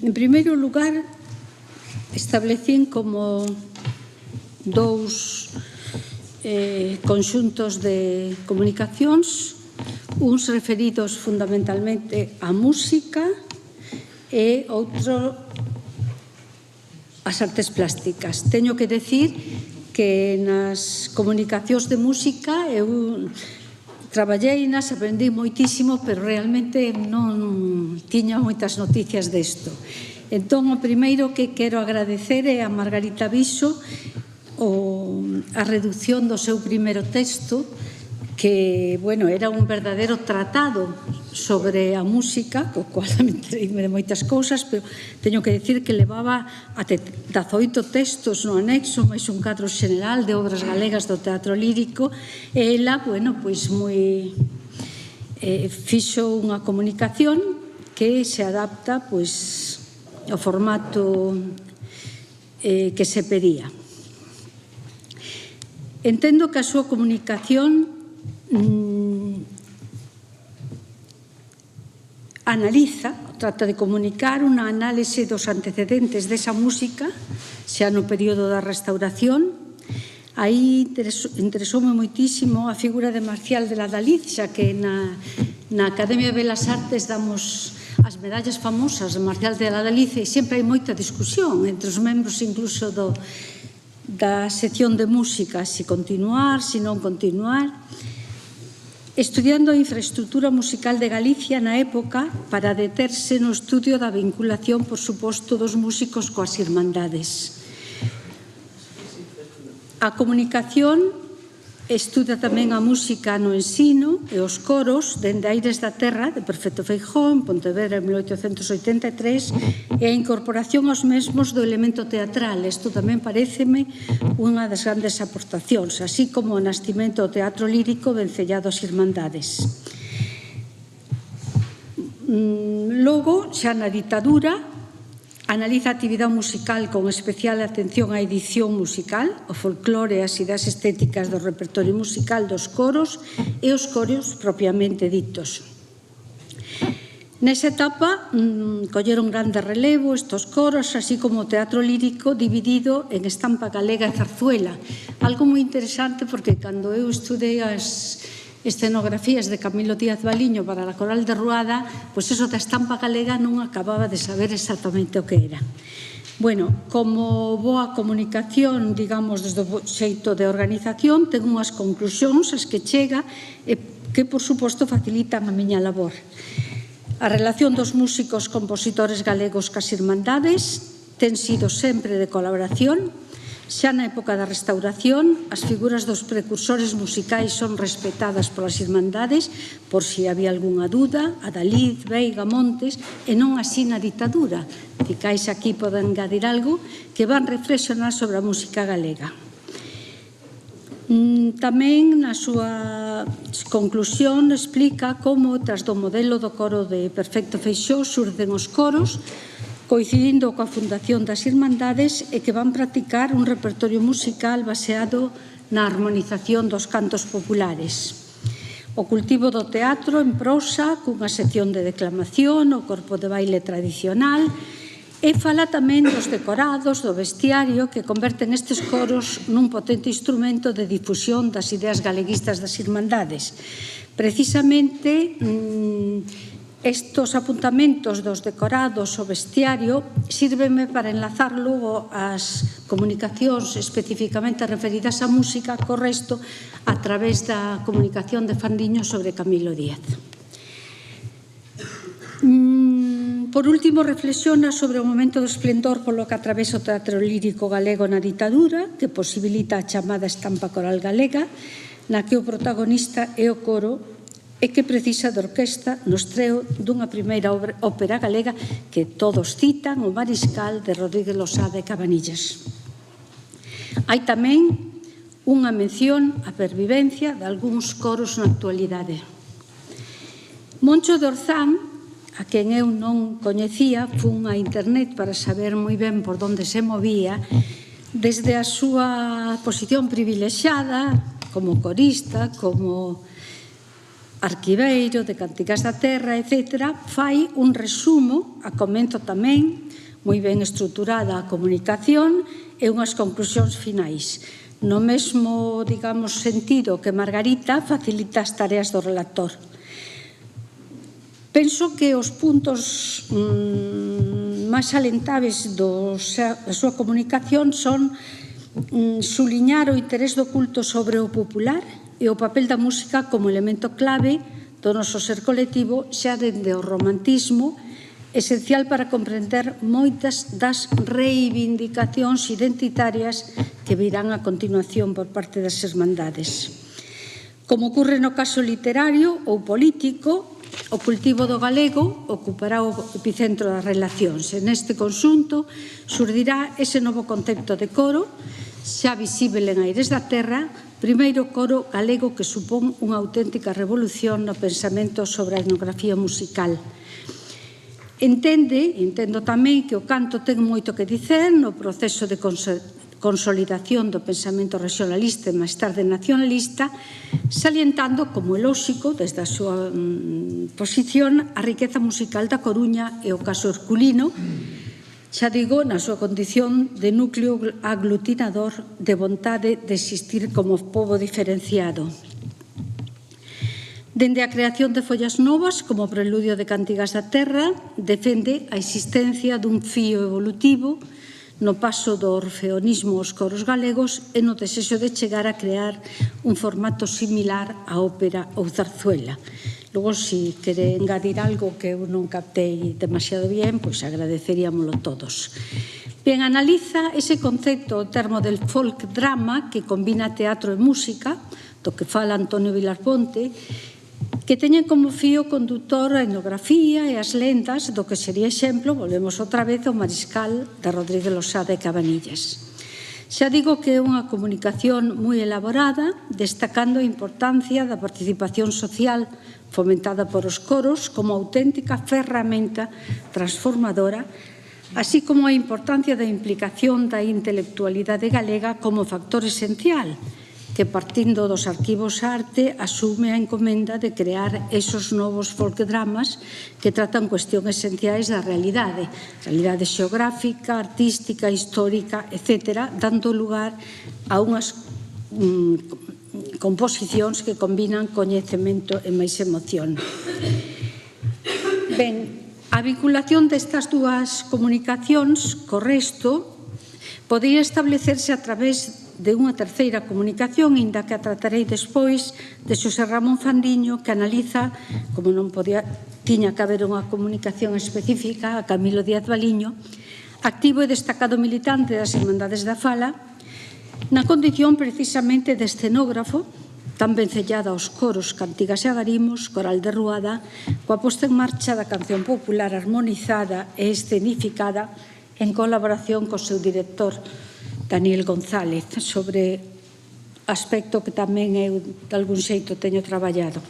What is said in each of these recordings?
En primeiro lugar, establecín como dous conxuntos de comunicacións, uns referidos fundamentalmente á música e outro ás artes plásticas. Teño que decir que nas comunicacións de música eu traballei nas, aprendí moitísimo, pero realmente non tiña moitas noticias desto. Entón, o primeiro que quero agradecer é a Margarita Viso a reducción do seu primeiro texto, que, bueno, era un verdadeiro tratado sobre a música, co cual me entreime de moitas cousas, pero teño que decir que levaba até 18 textos no anexo, máis un cadro xeneral de obras galegas do teatro lírico, e ela, bueno, pois moi fixo unha comunicación que se adapta, pois, ao formato que se pedía. Entendo que a súa comunicación analiza, trata de comunicar unha análise dos antecedentes desa música, xa no período da Restauración. Aí interesoume moitísimo a figura de Marcial de la Daliz, xa que na Academia de Belas Artes damos as medallas famosas de Marcial de la Daliz e sempre hai moita discusión entre os membros incluso da sección de música, se continuar, se non continuar. Estudiando a infraestructura musical de Galicia na época para deterse no estudio da vinculación, por suposto, dos músicos coas irmandades. A comunicación estuda tamén a música no ensino e os coros dende Aires da Terra, de Perfecto Feijóo, en Pontevedra en 1883, e a incorporación aos mesmos do elemento teatral. Isto tamén paréceme unha das grandes aportacións, así como o nascimento do teatro lírico vencellado ás irmandades. Logo, xa na ditadura, analiza a actividade musical con especial atención á edición musical, o folclore e as ideas estéticas do repertorio musical dos coros e os coros propiamente ditos. Nesa etapa colleron grande relevo estos coros, así como o teatro lírico dividido en estampa galega e zarzuela. Algo moi interesante porque cando eu estudei as escenografías de Camilo Díaz Valiño para a Coral de Ruada, pois eso da estampa galega non acababa de saber exactamente o que era. Bueno, como boa comunicación, digamos, desde o xeito de organización, ten unhas conclusións as que chega e que, por suposto, facilitan a miña labor. A relación dos músicos compositores galegos cas irmandades ten sido sempre de colaboración. Xa na época da Restauración, as figuras dos precursores musicais son respetadas polas irmandades, por si había algunha dúda, Adalid, Veiga, Montes, e non así na ditadura. Ficais aquí poden engadir algo que van reflexionar sobre a música galega. Tamén na súa conclusión explica como, tras do modelo do coro de Perfecto Feixóo, surden os coros, coincidindo coa fundación das Irmandades e que van practicar un repertorio musical baseado na armonización dos cantos populares. O cultivo do teatro en prosa, cunha sección de declamación, o corpo de baile tradicional, e fala tamén dos decorados, do vestiario, que converten estes coros nun potente instrumento de difusión das ideas galeguistas das Irmandades. Precisamente, estos apuntamentos dos decorados ao vestiario sírvenme para enlazar logo as comunicacións especificamente referidas á música co resto a través da comunicación de Fandiño sobre Camilo Díaz. Por último, reflexiona sobre o momento do esplendor polo que atravesa o teatro lírico galego na ditadura, que posibilita a chamada estampa coral galega, na que o protagonista é o coro e que precisa de orquesta no estreo dunha primeira ópera galega que todos citan, o Mariscal, de Rodríguez Losada e Cabanillas. Hai tamén unha mención á pervivencia de algúns coros na actualidade. Moncho de Orzán, a quen eu non coñecía, fun a internet para saber moi ben por onde se movía, desde a súa posición privilexiada como corista, como Arquiveiro, de Cantigas da Terra, etc., fai un resumo, a comenzo tamén, moi ben estruturada a comunicación e unhas conclusións finais. No mesmo, digamos, sentido que Margarita facilita as tareas do relator. Penso que os puntos máis salientables da súa comunicación son suliñar o interés do culto sobre o popular e o papel da música como elemento clave do noso ser colectivo, xa dende o romantismo, esencial para comprender moitas das reivindicacións identitarias que virán a continuación por parte das Irmandades. Como ocorre no caso literario ou político, o cultivo do galego ocupará o epicentro das relacións. En este conxunto surdirá ese novo concepto de coro, xa visível en Aires da Terra, primeiro coro galego que supón unha auténtica revolución no pensamento sobre a etnografía musical. Entendo tamén que o canto ten moito que dicer no proceso de consolidación do pensamento regionalista e máis tarde nacionalista, salientando, como é lóxico, desde a súa posición, a riqueza musical da Coruña e o caso herculino, xa digo, na súa condición de núcleo aglutinador de vontade de existir como pobo diferenciado. Dende a creación de Follas Novas, como preludio de Cantigas da Terra, defende a existencia dun fío evolutivo no paso do orfeonismo aos coros galegos e no desexo de chegar a crear un formato similar á ópera ou zarzuela. Logo, se quere engadir algo que eu non captei demasiado bien, pois agradeceríamolo todos. Ben, analiza ese concepto, o termo del folk drama, que combina teatro e música, do que fala Antonio Vilarponte, que teñen como fío conductor a etnografía e as lendas do que sería exemplo, volvemos outra vez ao Mariscal de Rodríguez Losada e Cabanillas. Xa digo que é unha comunicación moi elaborada, destacando a importancia da participación social fomentada por os coros como auténtica ferramenta transformadora, así como a importancia da implicación da intelectualidade galega como factor esencial, que partindo dos arquivos arte asume a encomenda de crear esos novos folkdramas que tratan cuestións esenciais da realidade xeográfica, artística, histórica, etc., dando lugar a unhas composicións que combinan coñecemento e máis emoción. Ben, a vinculación destas dúas comunicacións co resto podría establecerse a través de unha terceira comunicación, inda que a tratarei despois, de Xosé Ramón Fandiño, que analiza, como non tiña que haber unha comunicación específica, a Camilo Díaz Valiño, activo e destacado militante das Irmandades da Fala, na condición precisamente de escenógrafo, tan vencellada aos coros, cantigas e agarimos, coral de Ruada, coa posta en marcha da canción popular armonizada e escenificada en colaboración co seu director, Daniel González, sobre aspecto que tamén eu, de algún xeito, teño traballado.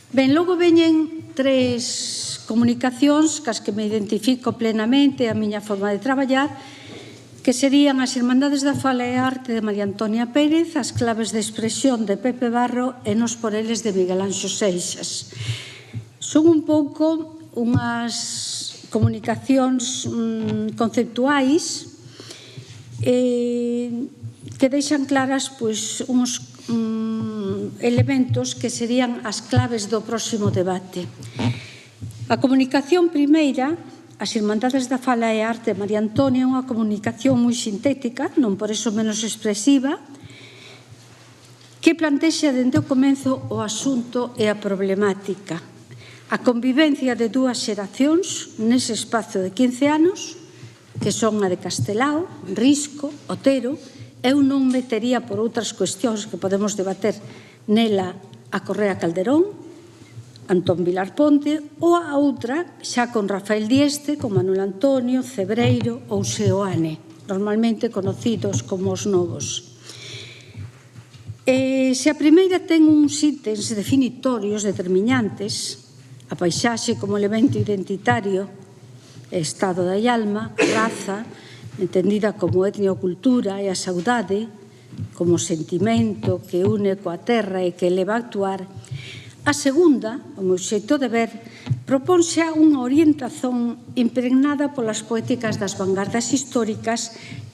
Ben, logo veñen tres comunicacións cas que me identifico plenamente a miña forma de traballar, que serían as Irmandades da Fala e Arte de María Antonia Pérez, as claves de expresión de Pepe Barro e nos poreles de Miguel Anxo Seixas. Son un pouco unhas comunicacións conceptuais que deixan claras uns elementos que serían as claves do próximo debate. A comunicación primeira, as Irmandades da Fala e Arte de María Antonia, é unha comunicación moi sintética, non por eso menos expresiva, que plantexa dende o comenzo o asunto e a problemática. A convivencia de dúas xeracións nese espazo de 15 anos, que son a de Castelao, Risco, Otero. Eu non metería por outras cuestións que podemos debater nela a Correa Calderón, Antón Vilarponte, ou a outra xa con Rafael Dieste, con Manuel Antonio, Cebreiro ou Seoane, normalmente conocidos como os novos. Se a primeira ten uns ítems definitorios determinantes, a paisaxe como elemento identitario, estado da alma, raza, entendida como etnocultura e a saudade, como sentimento que une coa terra e que leva a actuar. A segunda, o meu xeito de ver, proponse unha orientación impregnada polas poéticas das vanguardas históricas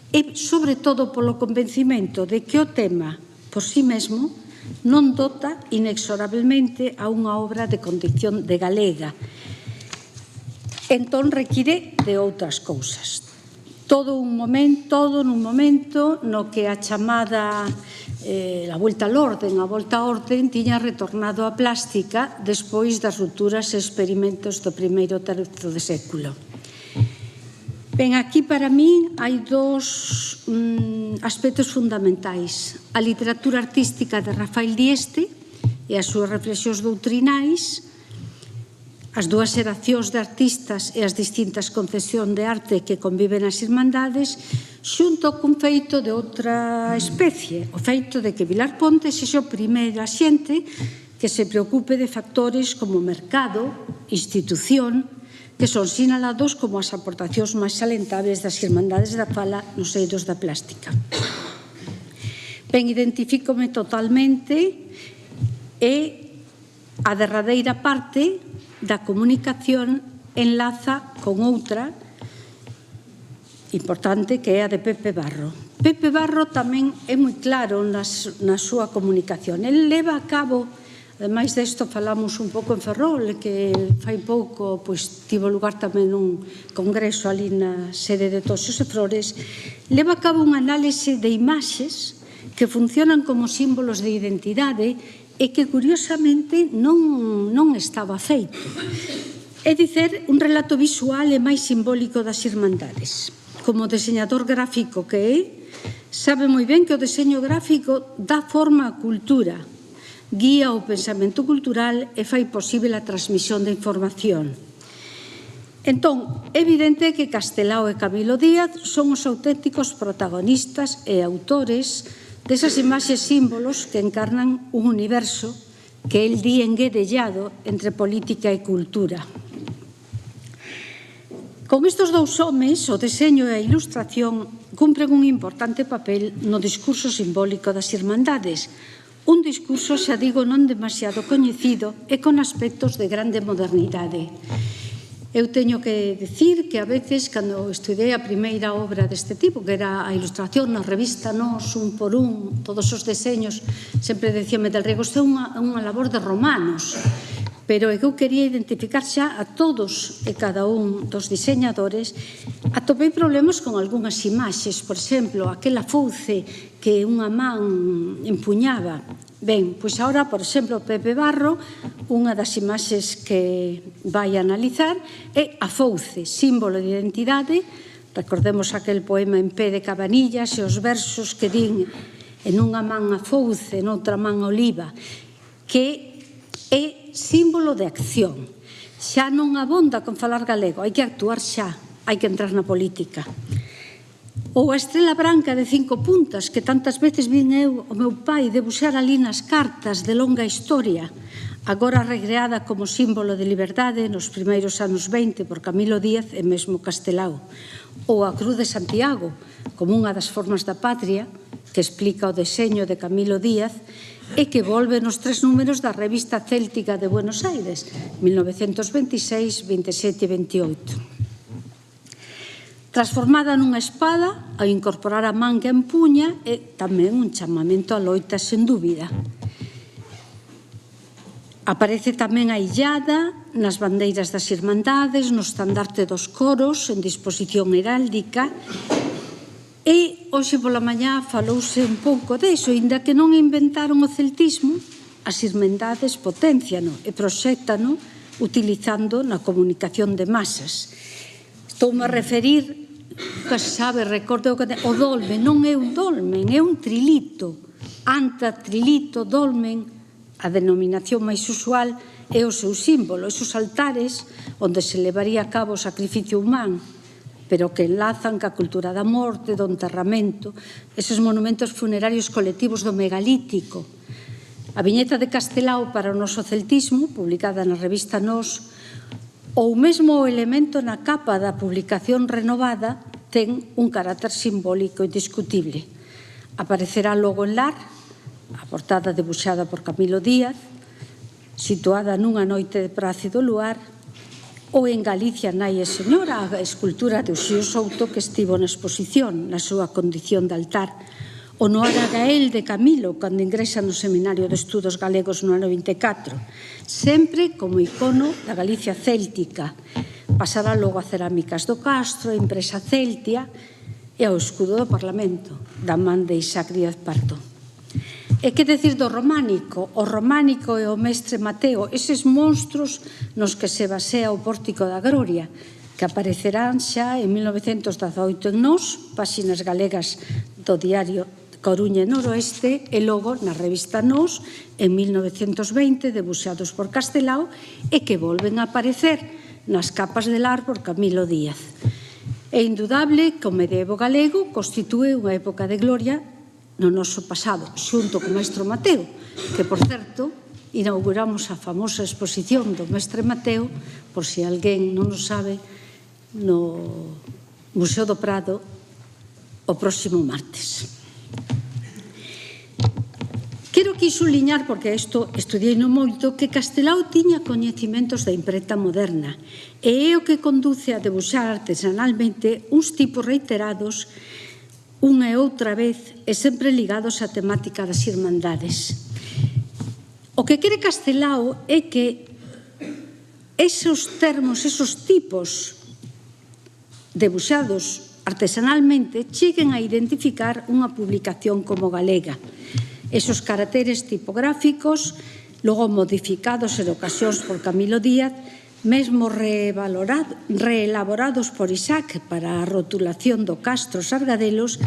e, sobre todo, polo convencimento de que o tema, por si mesmo, non dota inexorablemente a unha obra de condición de galega. Entón, require de outras cousas. Todo nun momento no que a chamada a volta ao orden tiña retornado á plástica despois das rupturas e experimentos do primeiro terzo de século. Ben, aquí para min hai dous aspectos fundamentais. A literatura artística de Rafael Dieste e as súas reflexións doutrinais, as dúas xeracións de artistas e as distintas concepcións de arte que conviven as irmandades, xunto cun feito de outra especie, o feito de que Vilar Ponte sexa o primeiro axente que se preocupe de factores como mercado, institución, que son sinalados como as aportacións máis salentables das irmandades da fala nos eidos da plástica. Ben, identifícome totalmente e a derradeira parte da comunicación enlaza con outra importante que é a de Pepe Barro. Pepe Barro tamén é moi claro na súa comunicación. El leva a cabo, ademais desto falamos un pouco en Ferrol, que fai pouco tivo lugar tamén un congreso ali na sede de Toxos e Flores, leva a cabo unha análise de imaxes que funcionan como símbolos de identidade e que, curiosamente, non estaba feito. É dicer, un relato visual e máis simbólico das irmandades. Como deseñador gráfico que é, sabe moi ben que o deseño gráfico dá forma á cultura, guía o pensamento cultural e fai posible a transmisión de información. Entón, é evidente que Castelao e Camilo Díaz son os auténticos protagonistas e autores desas imaxes símbolos que encarnan un universo que el di enguedellado entre política e cultura. Con estes dous homes, o deseño e a ilustración cumpren un importante papel no discurso simbólico das irmandades, un discurso, xa digo, non demasiado coñecido e con aspectos de grande modernidade. Eu teño que dicir que a veces, cando estudei a primeira obra deste tipo, que era a ilustración na revista Nós, un por un, todos os deseños, sempre decíame del Riego, isto é unha labor de romanos, pero eu quería identificar xa a todos e cada un dos diseñadores. Atopei problemas con algunhas imaxes, por exemplo, aquela fouce que unha man empuñaba. Ben, pois agora, por exemplo, Pepe Barro, unha das imaxes que vai analizar é a fouce, símbolo de identidade. Recordemos aquel poema en pé de Cabanillas e os versos que din en unha man a fouce, noutra man a oliva, que é símbolo de acción. Xa non abonda con falar galego, hai que actuar xa, hai que entrar na política. Ou a estrela branca de 5 puntas que tantas veces vin eu, o meu pai, debuxar ali nas cartas de longa historia, agora recreada como símbolo de liberdade nos primeiros anos 20 por Camilo Díaz e mesmo Castelao. Ou a Cruz de Santiago, como unha das formas da patria, que explica o deseño de Camilo Díaz e que volve nos 3 números da Revista Céltica de Buenos Aires, 1926, 27 e 28. Transformada nunha espada, ao incorporar a man que empuña, é tamén un chamamento á loita, sen dúbida. Aparece tamén a illada nas bandeiras das irmandades, no estandarte dos coros, en disposición heráldica, e hoxe pola mañá falouse un pouco deso, inda que non inventaron o celtismo, as irmandades potenciano e proxéctano utilizando na comunicación de masas. Estou-me a referir, que sabe, recordo o dolmen, non é un dolmen, é un trilito. Anta, trilito, dolmen, a denominación máis usual é o seu símbolo, esos altares onde se levaría a cabo o sacrificio humano, pero que enlazan ca cultura da morte, do enterramento, esos monumentos funerarios colectivos do megalítico. A viñeta de Castelao para o noso celtismo, publicada na revista Nós, ou mesmo o elemento na capa da publicación renovada ten un carácter simbólico indiscutible. Aparecerá logo en Lar, a portada debuxada por Camilo Díaz, situada nunha noite de prazo do luar, ou en Galicia, Nai e Señora, a escultura de Uxío Souto que estivo na exposición, na súa condición de altar, ou no Aragael de Camilo, cando ingresa no Seminario de Estudos Galegos no ano 24, sempre como icono da Galicia céltica. Pasará logo a cerámicas do Castro, a impresa celtia e ao escudo do Parlamento, da man de Isaac Díaz Pardo. E que decir do románico? O románico e o mestre Mateo, eses monstros nos que se basea o Pórtico da Gloria, que aparecerán xa en 1918 en Nós, páxinas galegas do diario Coruña e Noroeste, e logo na revista Nós, en 1920, debuxados por Castelao, e que volven a aparecer nas capas de Lar por Camilo Díaz. É indudable que o medievo galego constitúe unha época de gloria no noso pasado, xunto co Mestre Mateo, que, por certo, inauguramos a famosa exposición do Mestre Mateo, por se alguén non o sabe, no Museo do Prado o próximo martes. Quero que suliñar, porque isto estudiei no moito, que Castelao tiña coñecimentos da imprenta moderna e é o que conduce a debuxar artesanalmente uns tipos reiterados unha e outra vez e sempre ligados á temática das irmandades. O que quere Castelao é que esos termos, esos tipos debuxados artesanalmente cheguen a identificar unha publicación como galega. Esos caracteres tipográficos, logo modificados en ocasións por Camilo Díaz, mesmo reelaborados por Isaac para a rotulación do Castro Sargadelos,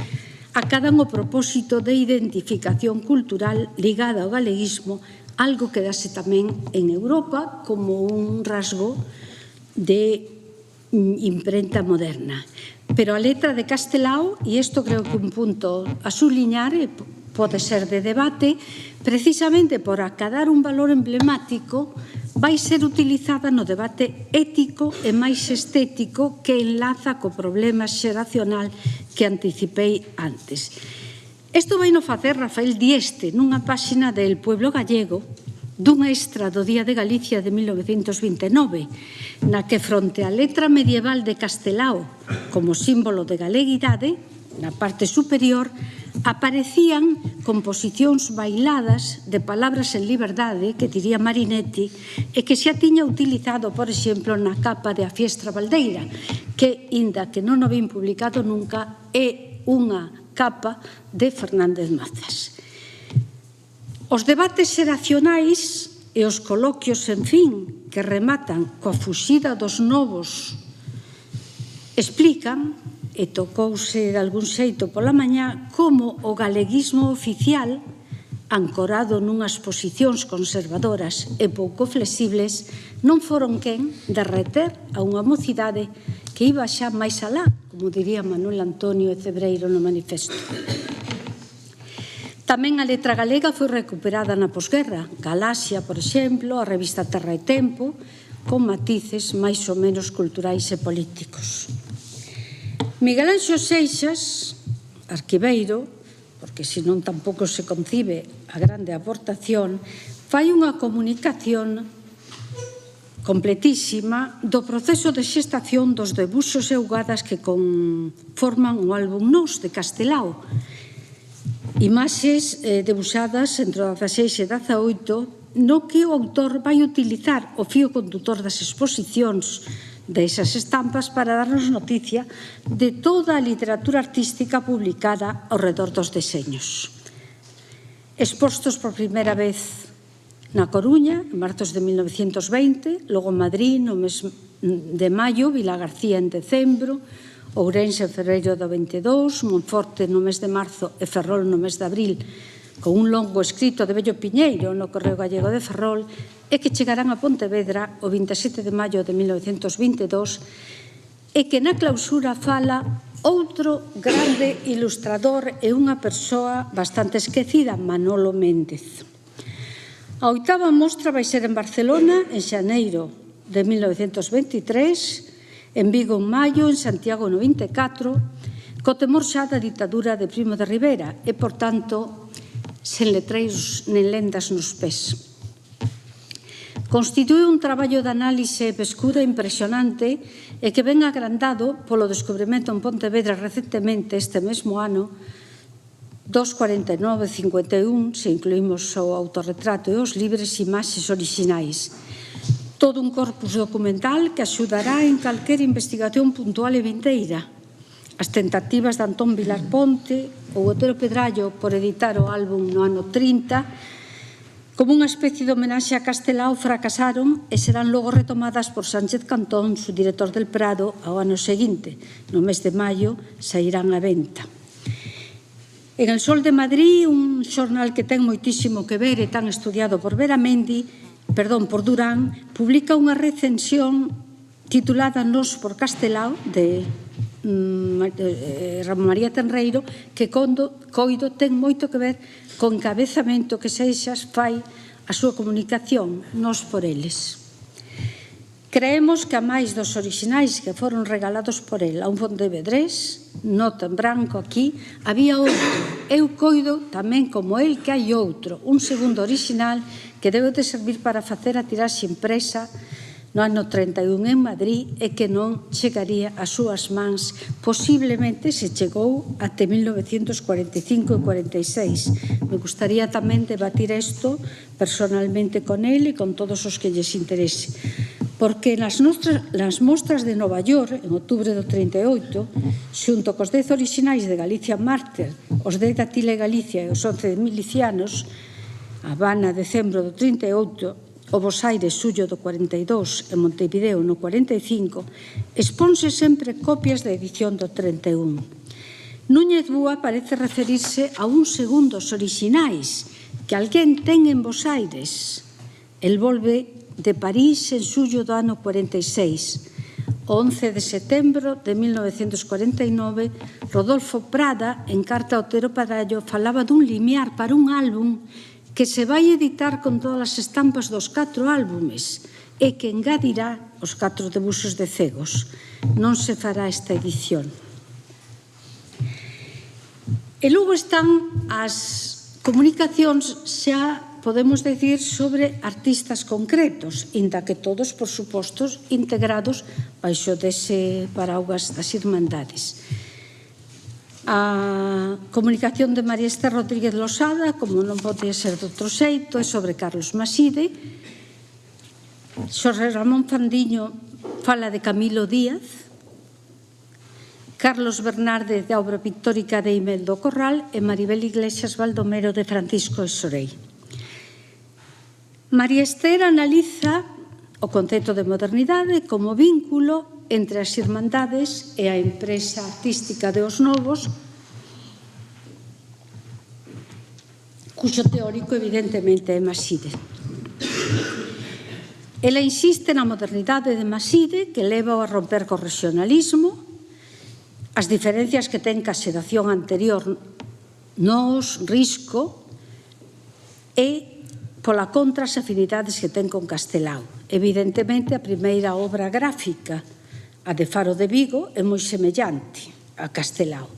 acadan o propósito de identificación cultural ligada ao galeguismo, algo que dase tamén en Europa como un rasgo de imprenta moderna. Pero a letra de Castelao, e isto creo que un punto a suliñar, pode ser de debate, precisamente por acadar un valor emblemático, vai ser utilizada no debate ético e máis estético que enlaza co problema xeracional que anticipei antes. Isto vai no facer Rafael Dieste nunha páxina de El Pueblo Gallego, dun extra do Día de Galicia de 1929, na que fronte á letra medieval de Castelao como símbolo de galeguidade, na parte superior, aparecían composicións bailadas de palabras en liberdade, que diría Marinetti, e que xa tiña utilizado, por exemplo, na capa de A Fiestra Baldeira, que, inda que non o vin publicado nunca, é unha capa de Fernández Mazas. Os debates xeracionais e os coloquios, en fin, que rematan coa fuxida dos novos, explican, e tocouse de algún xeito pola mañá, como o galeguismo oficial, ancorado nunhas posicións conservadoras e pouco flexibles, non foron quen de reter a unha mocidade que iba xa máis alá, como diría Manuel Antonio Cebreiro no manifesto. Tamén a letra galega foi recuperada na posguerra. Galaxia, por exemplo, a revista Terra e Tempo, con matices máis ou menos culturais e políticos. Miguel Anxo Seixas, arquiveiro, porque senón tampouco se concibe a grande aportación, fai unha comunicación completísima do proceso de xestación dos debuxos e ugadas que conforman o álbum Nós de Castelao. Imaxes debuxadas entre o 16 e 18, no que o autor vai utilizar o fío condutor das exposicións desas estampas para darnos noticia de toda a literatura artística publicada ao redor dos deseños. Expostos por primeira vez na Coruña, en marzo de 1920, logo en Madrid no mes de maio, Vilagarcía en decembro, Ourense en febreiro do 22, Monforte no mes de marzo e Ferrol no mes de abril, con un longo escrito de Bello Piñeiro no Correo Gallego de Ferrol, e que chegarán a Pontevedra o 27 de maio de 1922, e que na clausura fala outro grande ilustrador e unha persoa bastante esquecida, Manolo Méndez. A 8ª mostra vai ser en Barcelona en xaneiro de 1923, en Vigo en maio, en Santiago no 24, co temor xa da ditadura de Primo de Rivera e, por tanto, sen letreiros nen lendas nos pés. Constitúe un traballo de análise e pescuda impresionante e que ven agrandado polo descubrimento en Pontevedra recentemente este mesmo ano dos 49-51, se incluímos o autorretrato e os libres imaxes orixinais. Todo un corpus documental que axudará en calquer investigación puntual e vindeira. As tentativas de Antón Vilar Ponte ou Otero Pedrallo por editar o álbum no ano 30 como unha especie de homenaxe a Castelao fracasaron e serán logo retomadas por Sánchez Cantón, su director del Prado, ao ano seguinte. No mes de maio sairán á venta. En El Sol de Madrid, un xornal que ten moitísimo que ver e tan estudiado por Durán, publica unha recensión titulada Nos por Castelao, de Ramón María Tenreiro, que coido ten moito que ver co encabezamento que Seixas fai a súa comunicación, Nos por eles. Creemos que a máis dos orixinais que foron regalados por el a un pontevedrés, nota en branco aquí, había outro. Eu coido tamén como el que hai outro, un segundo orixinal que debe de servir para facer a tiraxe impresa no ano 31 en Madrid e que non chegaría ás súas mans. Posiblemente se chegou até 1945 e 46. Me gustaría tamén debatir isto personalmente con ele e con todos os que lles interese. Porque nas mostras de Nova York, en outubro do 38, xunto cos 10 orixinais de Galicia Mártir, os 10 da Tile Galicia e os 11 de milicianos, Habana, decembro do 38, o Bos Aires, xullo do 42 e Montevideo no 45, exponse sempre copias da edición do 31. Núñez Búa parece referirse a un segundos orixinais que alguén ten en Bos Aires. El volve de París en xullo do ano 46. O 11 de setembro de 1949, Rodolfo Prada, en carta a Otero Pedrallo, falaba dun limiar para un álbum que se vai editar con todas as estampas dos 4 álbumes e que engadirá os 4 debuxos de cegos. Non se fará esta edición. E logo están as comunicacións, xa podemos decir, sobre artistas concretos, inda que todos, por suposto, integrados baixo dese paraugas das Irmandades. A comunicación de María Esther Rodríguez Losada, como non podía ser de outro xeito, é sobre Carlos Maside. Xorre Ramón Fandiño fala de Camilo Díaz. Carlos Bernarde, da obra pictórica de Imeldo Corral, e Maribel Iglesias Baldomero, de Francisco Esorei. María Esther analiza o concepto de modernidade como vínculo entre as Irmandades e a empresa artística de Os Novos, cuxo teórico evidentemente é Maside. Ela insiste na modernidade de Maside, que leva a romper co regionalismo, as diferencias que ten ca xeración anterior Nos, Risco, e pola contra as afinidades que ten con Castelao. Evidentemente, a primeira obra gráfica, a de Faro de Vigo, é moi semellante a Castelao.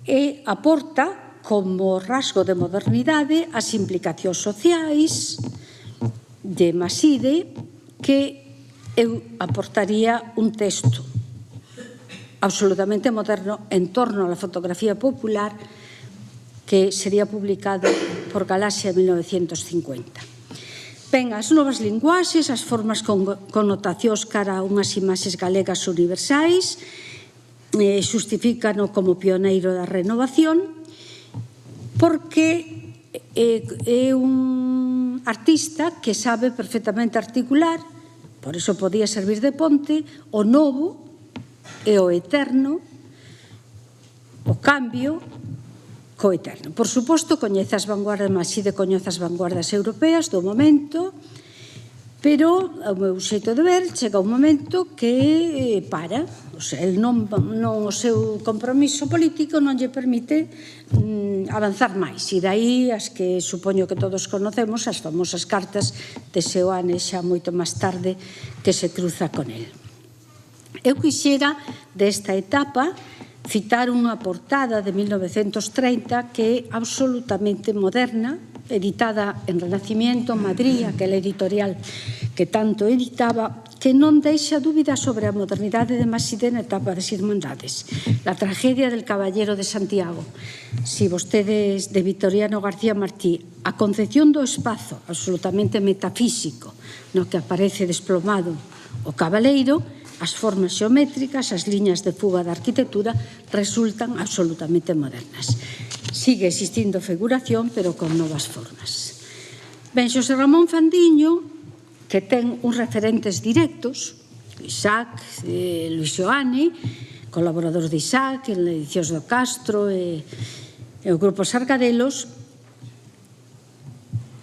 E aporta como rasgo de modernidade as implicacións sociais de Maside, que eu aportaría un texto absolutamente moderno en torno a la fotografía popular que sería publicado por Galaxia en 1950. Ben, as novas linguaxes, as formas con connotacións cara a unhas imaxes galegas universais, justifícano como pioneiro da renovación, porque é un artista que sabe perfectamente articular, por iso podía servir de ponte, o novo e o eterno, o cambio co eterno. Por suposto, coñece as vanguardas, Maside coñece as vanguardas europeas do momento, pero, ao meu xeito de ver, chega un momento que para. O sea, o seu compromiso político non lle permite avanzar máis. E dai as que supoño que todos conocemos, as famosas cartas de Seoane xa moito máis tarde que se cruza con el. Eu quixera desta etapa citar unha portada de 1930 que é absolutamente moderna, editada en Renacimiento, Madrid, aquela editorial que tanto editaba, que non deixa dúbida sobre a modernidade de Maside na etapa das Irmandades. La tragedia del Caballero de Santiago. Si vostedes de Victoriano García Martí, a concepción do espazo absolutamente metafísico no que aparece desplomado o cabaleiro, as formas xeométricas, as liñas de fuga da arquitectura resultan absolutamente modernas. Sigue existindo figuración, pero con novas formas. Ben, Xosé Ramón Fandiño, que ten uns referentes directos, Isaac, Luis Joane, colaborador de Isaac, en Edicións do Castro e o Grupo Sargadelos,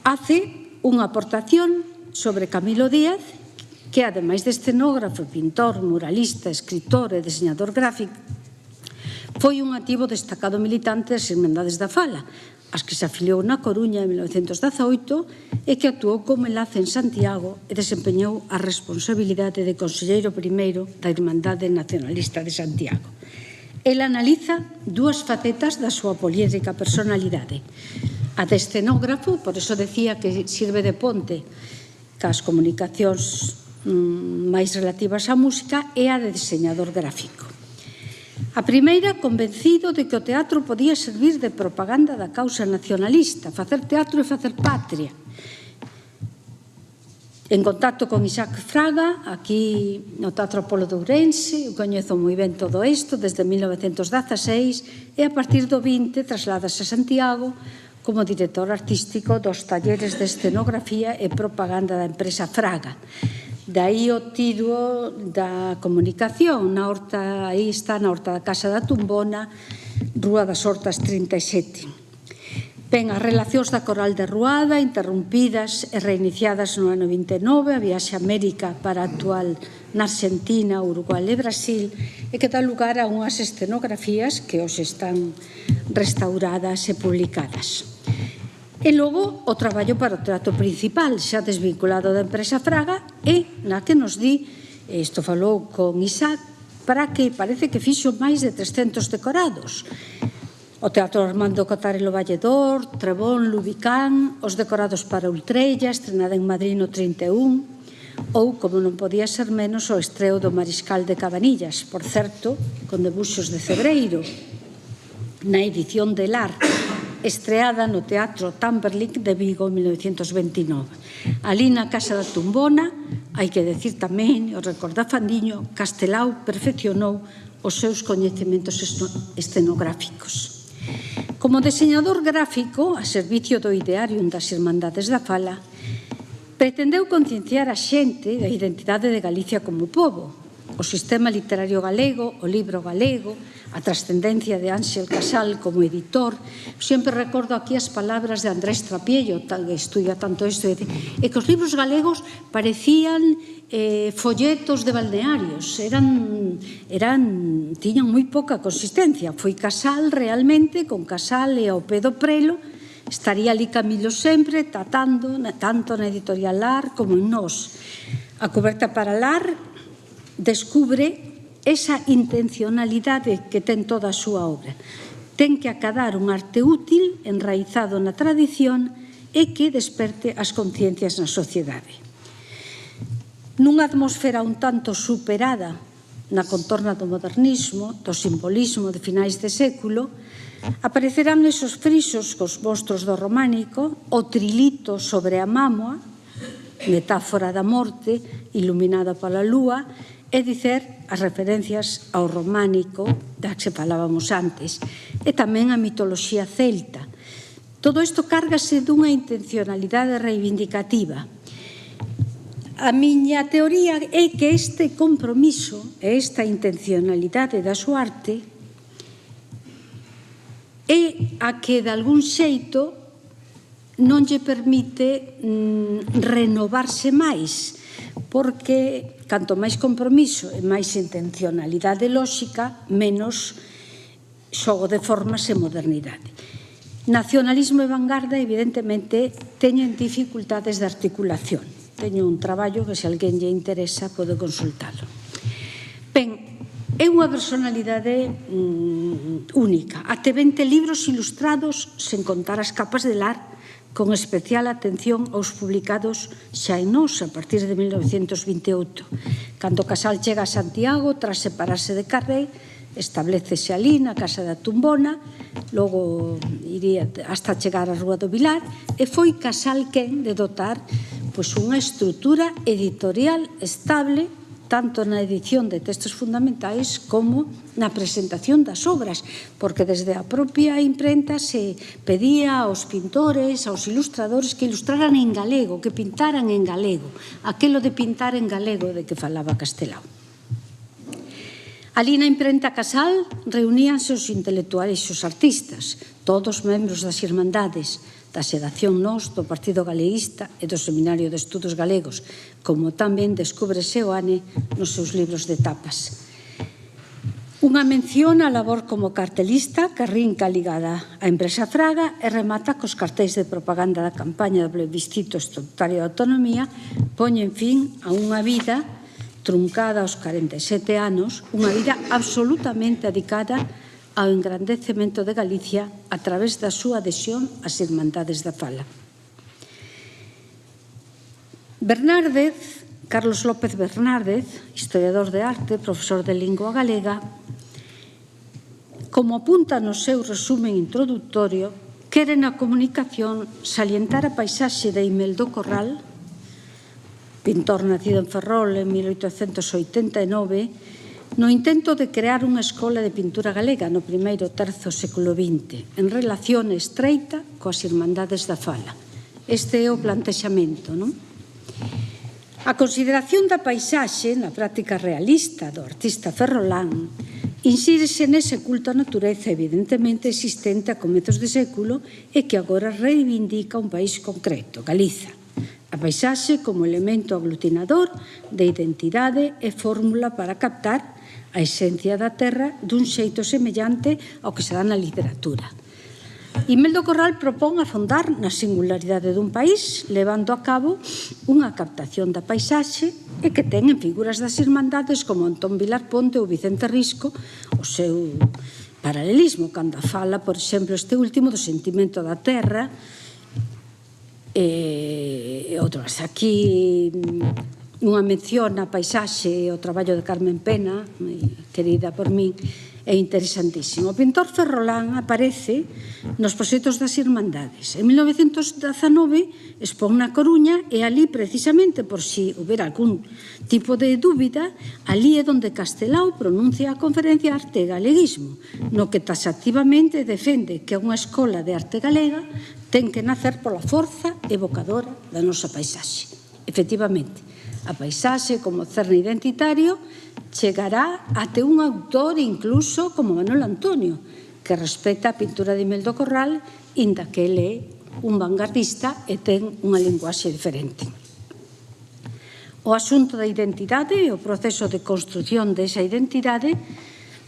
hace unha aportación sobre Camilo Díaz, que ademais de escenógrafo, pintor, muralista, escritor e diseñador gráfico, foi un activo destacado militante das Irmandades da Fala, as que se afiliou na Coruña en 1918 e que actuou como enlace en Santiago e desempeñou a responsabilidade de conselleiro primeiro da Irmandade Nacionalista de Santiago. El analiza dúas facetas da súa poliédrica personalidade. A de escenógrafo, por eso decía que sirve de ponte cas comunicacións máis relativas á música, e a de diseñador gráfico. A primeira, convencido de que o teatro podía servir de propaganda da causa nacionalista, facer teatro e facer patria. En contacto con Isaac Fraga, aquí no Teatro Apolo de Ourense, eu coñezo moi ben todo isto desde 1916, e a partir do 20 trasladas a Santiago como director artístico dos talleres de escenografía e propaganda da empresa Fraga. Daí o título da comunicación, na horta, aí está na horta da Casa da Tumbona, Rúa das Hortas 37. Ben, as relacións da Coral de Ruada, interrompidas e reiniciadas no ano 29, a viaxe a América para a actual na Argentina, Uruguai e Brasil, e que dá lugar a unhas escenografías que hoxe están restauradas e publicadas. E logo o traballo para o teatro principal, xa desvinculado da empresa Fraga, e na que nos di, isto falou con Isaac, para que parece que fixo máis de 300 decorados. O Teatro Armando Cotarelo Valledor, Trebón, Lubicán, os decorados para Ultrella, estrenada en Madrid no 31, ou, como non podía ser menos, o estreo do Mariscal de Cabanillas, por certo, con debuxos de Cebreiro, na edición de Lar, estreada no Teatro Tamberlik de Vigo en 1929. Ali na Casa da Tumbona, hai que decir tamén, o recorda Fandiño, Castelao perfeccionou os seus coñecementos escenográficos. Como diseñador gráfico, a servicio do Idearium das Irmandades da Fala, pretendeu concienciar a xente da identidade de Galicia como pobo, o sistema literario galego, o libro galego, a trascendencia de Ángel Casal como editor. Sempre recordo aquí as palabras de Andrés Trapiello, que estudia tanto isto, e que os libros galegos parecían folletos de balnearios, tiñan moi pouca consistencia. Foi Casal realmente, con Casal e ao pé do prelo, estaría ali Camilo sempre, tratando tanto na editorial Lar como en Nós. A coberta para Lar descubre esa intencionalidade que ten toda a súa obra. Ten que acadar un arte útil, enraizado na tradición e que desperte as conciencias na sociedade. Nunha atmosfera un tanto superada na contorna do modernismo, do simbolismo de finais de século, aparecerán esos frisos cos monstros do románico, o trilito sobre a mámoa, metáfora da morte iluminada pola lúa, é dicer, as referencias ao románico da que se falábamos antes, e tamén a mitoloxía celta. Todo isto cárgase dunha intencionalidade reivindicativa. A miña teoría é que este compromiso e esta intencionalidade da súa arte é a que, de algún xeito, non lle permite renovarse máis, porque canto máis compromiso e máis intencionalidade lóxica, menos xogo de formas e modernidade. Nacionalismo e vanguarda, evidentemente, teñen dificultades de articulación. Teño un traballo que, se alguén lle interesa, pode consultalo. Ben, É unha personalidade única. Até 20 libros ilustrados, sen contar as capas de lar, con especial atención aos publicados xa en Nós, a partir de 1928. Cando Casal chega a Santiago, tras separarse de Carré, establecese alí na Casa da Tumbona, logo iría hasta chegar á Rúa do Vilar, e foi Casal quen de dotar unha estrutura editorial estable, tanto na edición de textos fundamentais como na presentación das obras, porque desde a propia imprenta se pedía aos pintores, aos ilustradores que ilustraran en galego, que pintaran en galego, aquelo de pintar en galego de que falaba Castelao. Ali na imprenta Casal reuníanse os intelectuais e os artistas, todos membros das Irmandades, da Xeración Nós, do Partido Galeguista e do Seminario de Estudos Galegos, como tamén descubre Seoane nos seus libros de tapas. Unha mención á labor como cartelista que arrinca ligada á empresa Fraga e remata cos cartéis de propaganda da campaña do plebiscito estatutario de autonomía, poñen fin a unha vida truncada aos 47 anos, unha vida absolutamente dedicada ao engrandecemento de Galicia a través da súa adhesión ás Irmandades da Fala. Bernárdez, Carlos López Bernárdez, historiador de arte, profesor de lingua galega, como apunta no seu resumen introductorio, quere na comunicación salientar a paisaxe de Imeldo Corral, pintor nacido en Ferrol en 1889, no intento de crear unha escola de pintura galega no primeiro terzo do século XX, en relación estreita coas Irmandades da Fala. Este é o plantexamento, non? A consideración da paisaxe na práctica realista do artista ferrolán insírese nese culto á natureza evidentemente existente a comezos de século e que agora reivindica un país concreto, Galiza. A paisaxe como elemento aglutinador de identidade e fórmula para captar a esencia da terra dun xeito semellante ao que se dá na literatura. Imeldo Corral propón afondar na singularidade dun país, levando a cabo unha captación da paisaxe e que ten en figuras das Irmandades como Antón Vilar Ponte ou Vicente Risco o seu paralelismo, cando fala, por exemplo, este último do sentimento da terra e outras. Aquí unha mención á paisaxe e ao traballo de Carmen Pena, querida por min, é interesantísimo. O pintor ferrolán aparece nos proxectos das Irmandades. En 1919 expón na Coruña e ali, precisamente, por si houbera algún tipo de dúbida, ali é onde Castelao pronuncia a conferencia Arte e Galeguismo, no que taxativamente defende que unha escola de arte galega ten que nacer pola forza evocadora da nosa paisaxe. Efectivamente, a paisaxe como cerne identitario chegará até un autor incluso como Manuel Antonio, que respeta a pintura de Imeldo Corral, inda que ele é un vanguardista e ten unha linguaxe diferente. O asunto da identidade e o proceso de construción desa identidade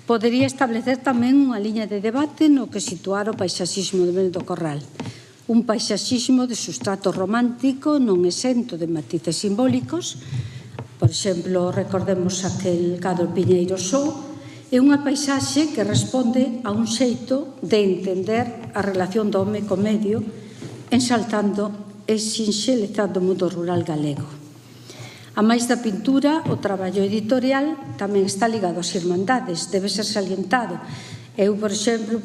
podería establecer tamén unha liña de debate no que situar o paisaxismo de Imeldo Corral. Un paisaxismo de sustrato romántico non exento de matices simbólicos. Por exemplo, recordemos aquel cadro Piñeiro Só, é unha paisaxe que responde a un xeito de entender a relación do home co medio, ensaltando e sinxelizando o mundo rural galego. A máis da pintura, o traballo editorial tamén está ligado ás Irmandades, debe ser salientado. Eu, por exemplo,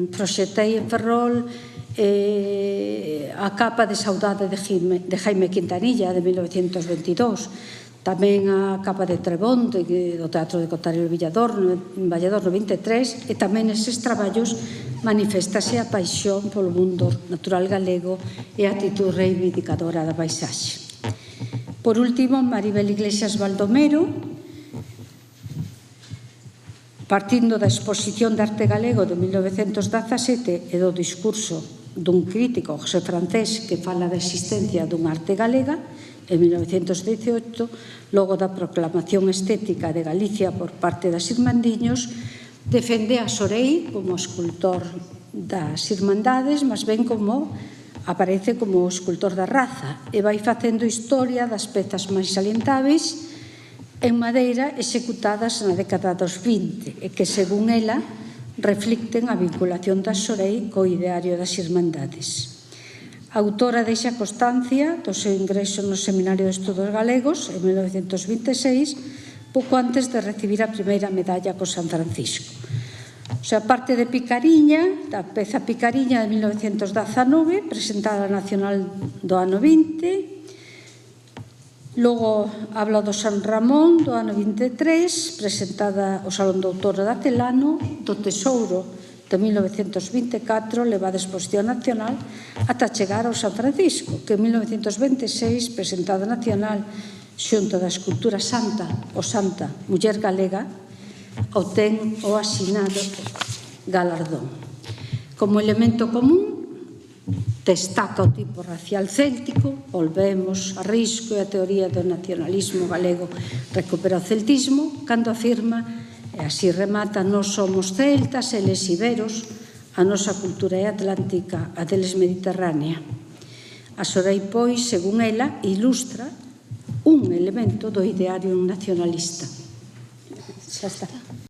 proxetei en Ferrol a capa de Saudade de Jaime Quintanilla de 1922, tamén a capa de Trebonte do Teatro de Cotarelo Vallador en Vallador no 23, e tamén neses traballos manifestase a paixón polo mundo natural galego e a actitud reivindicadora da paisaxe. Por último, Maribel Iglesias Baldomero, partindo da exposición de arte galego de 1917 e do discurso dun crítico, José Francés, que fala da existencia dunha arte galega, en 1918, logo da proclamación estética de Galicia por parte das Irmandiños, defende a Sorei como escultor das Irmandades, mas ben como aparece como escultor da raza, e vai facendo historia das pezas máis salientáveis en madeira executadas na década dos 20 e que, según ela, reflicten a vinculación da Xorei co ideario das Irmandades. A autora deixa constancia do seu ingreso no Seminario de Estudos Galegos en 1926, pouco antes de recibir a primeira medalla co San Francisco. O sea, parte de Picariña, da peza Picariña de 1919, presentada Nacional do ano 20. Logo habla do San Ramón do ano 23, presentada ao Salón do Outono de Atelano, do Tesouro de 1924, levada a exposición nacional, ata chegar ao San Francisco, que en 1926, presentada nacional xunto da escultura Santa, o Santa, Muller Galega, obtén o asinado galardón. Como elemento común, destaca o tipo racial céltico, volvemos a Risco e a teoría do nacionalismo galego recupera o celtismo, cando afirma, e así remata, nós somos celtas, eles iberos, a nosa cultura é atlántica, a deles mediterránea. A Xorei, pois, según ela, ilustra un elemento do ideario nacionalista. Xa está.